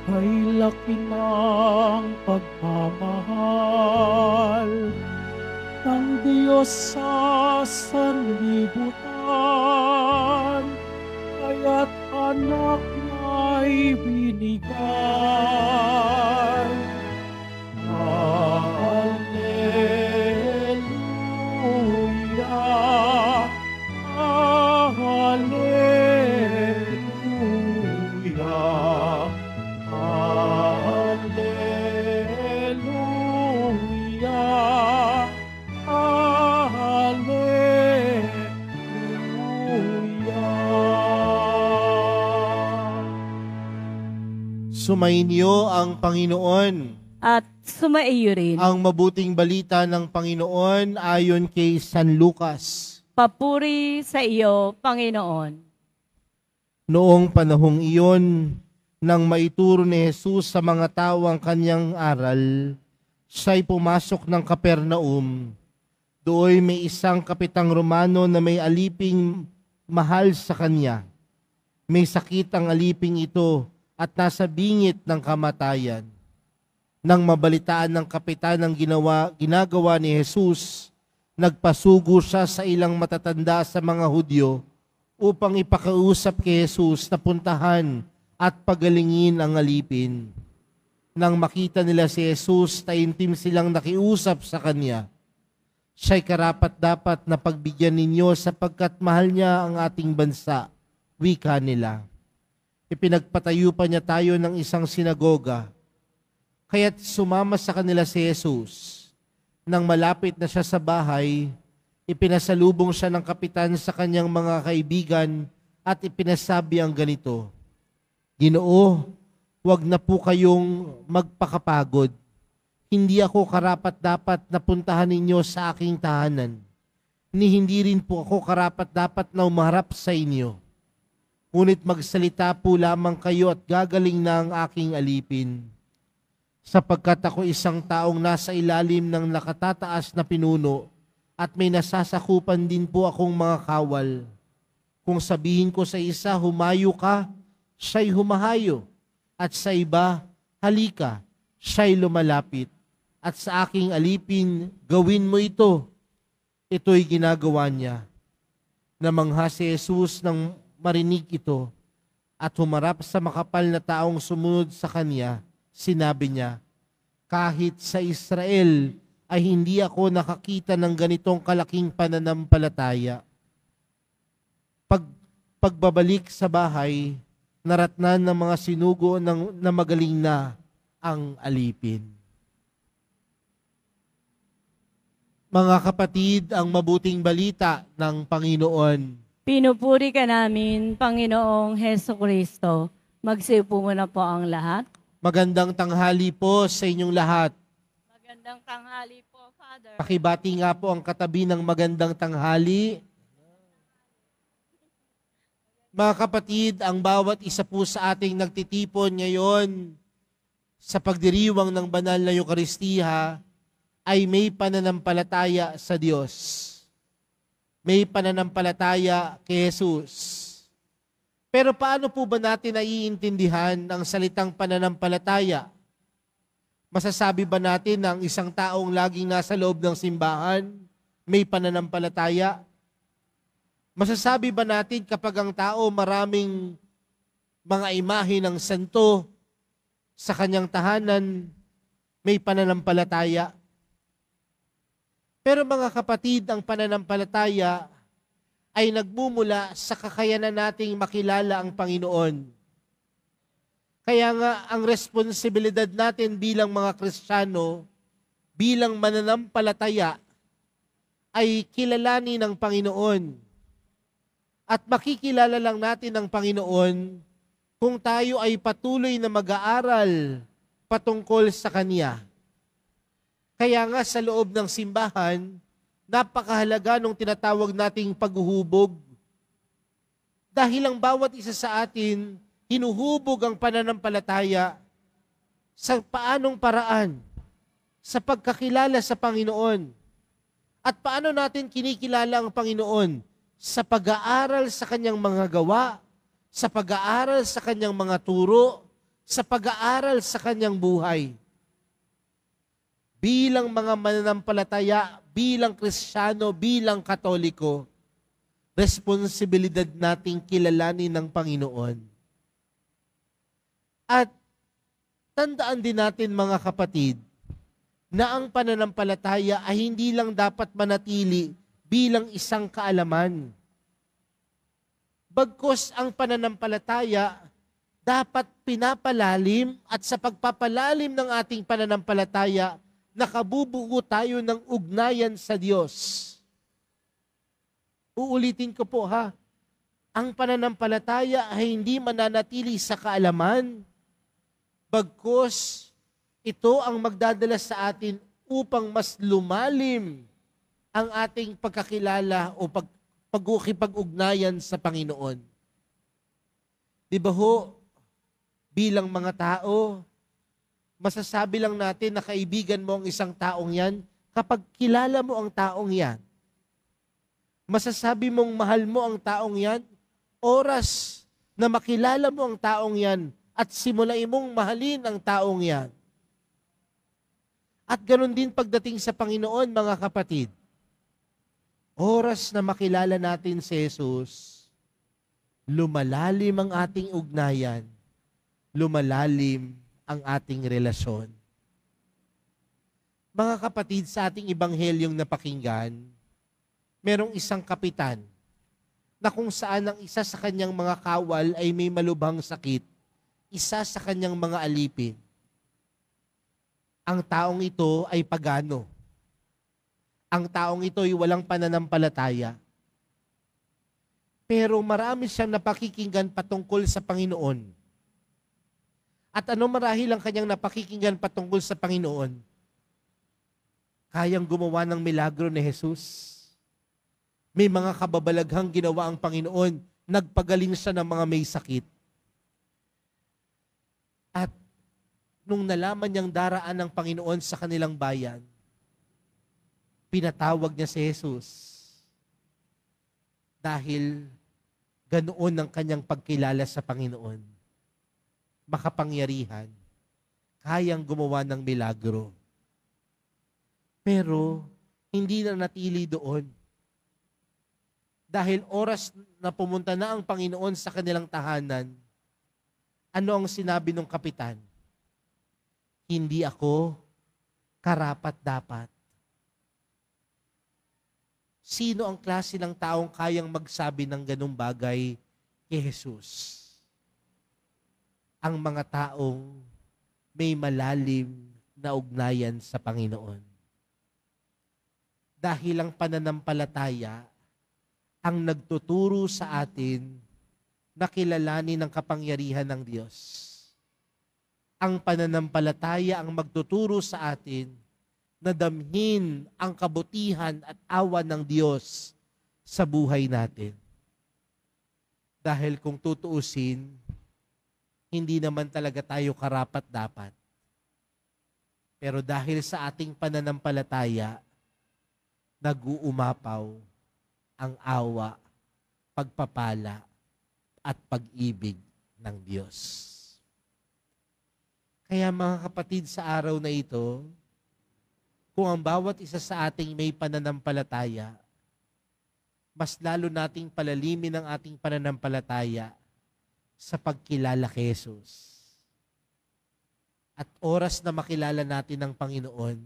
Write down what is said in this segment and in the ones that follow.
Kay laki ng pagmamahal ng Diyos sa sanlibutan, kaya't anak niya'y binigay. Hallelujah, Hallelujah, Hallelujah, Hallelujah. Sumainyo ang Panginoon. At sumaiyo rin. Ang mabuting balita ng Panginoon ayon kay San Lucas. Papuri sa iyo, Panginoon. Noong panahong iyon, nang maituro ni Jesus sa mga tao ang kanyang aral, siya'y pumasok ng Kapernaum. Dooy may isang kapitang Romano na may aliping mahal sa kanya. May sakit ang aliping ito at nasa bingit ng kamatayan. Nang mabalitaan ng kapitan ang ginagawa ni Jesus, nagpasugo siya sa ilang matatanda sa mga Hudyo upang ipakausap kay Jesus na puntahan at pagalingin ang alipin. Nang makita nila si Jesus, taimtim silang nakiusap sa kanya. Siya'y karapat-dapat na pagbigyan ninyo sapagkat mahal niya ang ating bansa, wika nila. Ipinagpatayo pa niya tayo ng isang sinagoga. Kaya't sumama sa kanila si Jesus. Nang malapit na siya sa bahay, ipinasalubong siya ng kapitan sa kanyang mga kaibigan at ipinasabi ang ganito, Ginoo, huwag na po kayong magpakapagod. Hindi ako karapat-dapat na puntahan ninyo sa aking tahanan. Ni hindi rin po ako karapat-dapat na umarap sa inyo. Ngunit magsalita po lamang kayo at gagaling na ang aking alipin. Sapagkat ako isang taong nasa ilalim ng nakatataas na pinuno at may nasasakupan din po akong mga kawal. Kung sabihin ko sa isa, humayo ka, siya'y humahayo. At sa iba, halika, siya'y lumalapit. At sa aking alipin, gawin mo ito. Ito'y ginagawa niya. Namangha si Jesus nang marinig ito at humarap sa makapal na taong sumunod sa kanya. Sinabi niya, kahit sa Israel ay hindi ako nakakita ng ganitong kalaking pananampalataya. Pagbabalik sa bahay, naratnan ng mga sinugo na magaling na ang alipin. Mga kapatid, ang mabuting balita ng Panginoon. Pinupuri ka namin, Panginoong Heso Kristo. Magsiupo muna po ang lahat. Magandang tanghali po sa inyong lahat. Magandang tanghali po, Father. Pakibati nga po ang katabi ng magandang tanghali. Mga kapatid, ang bawat isa po sa ating nagtitipon ngayon sa pagdiriwang ng banal na Eucharistia ay may pananampalataya sa Diyos. May pananampalataya kay Jesus. Pero paano po ba natin naiintindihan ang salitang pananampalataya? Masasabi ba natin na ang isang taong laging nasa loob ng simbahan may pananampalataya? Masasabi ba natin kapag ang tao maraming mga imahe ng santo sa kanyang tahanan may pananampalataya? Pero mga kapatid, ang pananampalataya ay nagmumula sa kakayanan nating makilala ang Panginoon. Kaya nga, ang responsibilidad natin bilang mga Kristiyano, bilang mananampalataya, ay kilalanin ng Panginoon. At makikilala lang natin ang Panginoon kung tayo ay patuloy na mag-aaral patungkol sa Kanya. Kaya nga sa loob ng simbahan, napakahalaga nung tinatawag nating paghuhubog. Dahil ang bawat isa sa atin, hinuhubog ang pananampalataya sa paanong paraan, sa pagkakilala sa Panginoon. At paano natin kinikilala ang Panginoon? Sa pag-aaral sa Kanyang mga gawa, sa pag-aaral sa Kanyang mga turo, sa pag-aaral sa kanyang buhay. Bilang mga mananampalataya, bilang Kristiyano, bilang Katoliko, responsibilidad nating kilalanin ng Panginoon. At tandaan din natin mga kapatid, na ang pananampalataya ay hindi lang dapat manatili bilang isang kaalaman. Bagkus ang pananampalataya dapat pinapalalim at sa pagpapalalim ng ating pananampalataya, nakabubuo tayo ng ugnayan sa Diyos. Uulitin ko po ha, ang pananampalataya ay hindi mananatili sa kaalaman, bagkus ito ang magdadala sa atin upang mas lumalim ang ating pagkakilala o pagkikipag-ugnayan sa Panginoon. Di ba ho, bilang mga tao, masasabi lang natin na kaibigan mo ang isang taong yan kapag kilala mo ang taong yan. Masasabi mong mahal mo ang taong yan, oras na makilala mo ang taong yan at simulain mong mahalin ang taong yan. At ganoon din pagdating sa Panginoon, mga kapatid. Oras na makilala natin si Jesus, lumalalim ang ating ugnayan, lumalalim ang ating relasyon. Mga kapatid, sa ating ebanghelyong napakinggan, merong isang kapitan na kung saan ang isa sa kanyang mga kawal ay may malubhang sakit, isa sa kanyang mga alipin. Ang taong ito ay pagano. Ang taong ito ay walang pananampalataya. Pero marami siyang napakikinggan patungkol sa Panginoon. At ano marahil ang kanyang napakikinggan patungkol sa Panginoon? Kayang gumawa ng milagro ni Jesus. May mga kababalaghang ginawa ang Panginoon. Nagpagaling siya ng mga may sakit. At nung nalaman niyang daraan ng Panginoon sa kanilang bayan, pinatawag niya si Jesus. Dahil ganoon ang kanyang pagkilala sa Panginoon. Makapangyarihan. Kayang gumawa ng milagro. Pero, hindi na natili doon. Dahil oras na pumunta na ang Panginoon sa kanilang tahanan, ano ang sinabi ng kapitan? Hindi ako karapat-dapat. Sino ang klase ng taong kayang magsabi ng ganung bagay kay Jesus? Ang mga taong may malalim na ugnayan sa Panginoon. Dahil ang pananampalataya ang nagtuturo sa atin na kilalanin ang kapangyarihan ng Diyos. Ang pananampalataya ang magtuturo sa atin na damhin ang kabutihan at awa ng Diyos sa buhay natin. Dahil kung tutuusin, hindi naman talaga tayo karapat-dapat. Pero dahil sa ating pananampalataya, nag-uumapaw ang awa, pagpapala, at pag-ibig ng Diyos. Kaya mga kapatid, sa araw na ito, kung ang bawat isa sa ating may pananampalataya, mas lalo nating palalimin ang ating pananampalataya sa pagkilala kay Jesus. At oras na makilala natin ang Panginoon,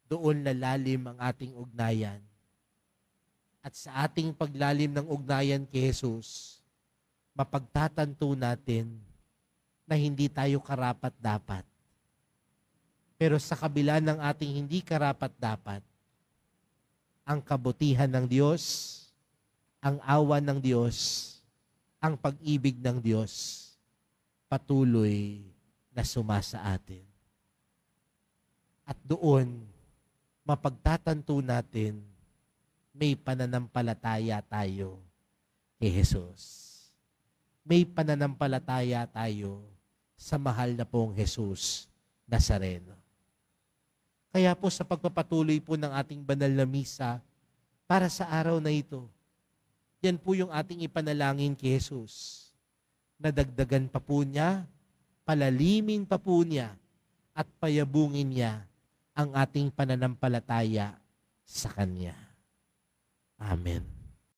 doon lalalim ang ating ugnayan. At sa ating paglalim ng ugnayan kay Jesus, mapagtatanto natin na hindi tayo karapat-dapat. Pero sa kabila ng ating hindi karapat-dapat, ang kabutihan ng Diyos, ang awa ng Diyos, ang pag-ibig ng Diyos, patuloy na sumasa atin. At doon, mapagtatanto natin, may pananampalataya tayo kay Jesus. May pananampalataya tayo sa mahal na pong Jesus Nazareno. Kaya po sa pagpapatuloy po ng ating banal na misa para sa araw na ito, yan po yung ating ipanalangin kay Jesus. Nadagdagan pa po niya palalimin pa po niya at payabungin niya ang ating pananampalataya sa Kanya. Amen.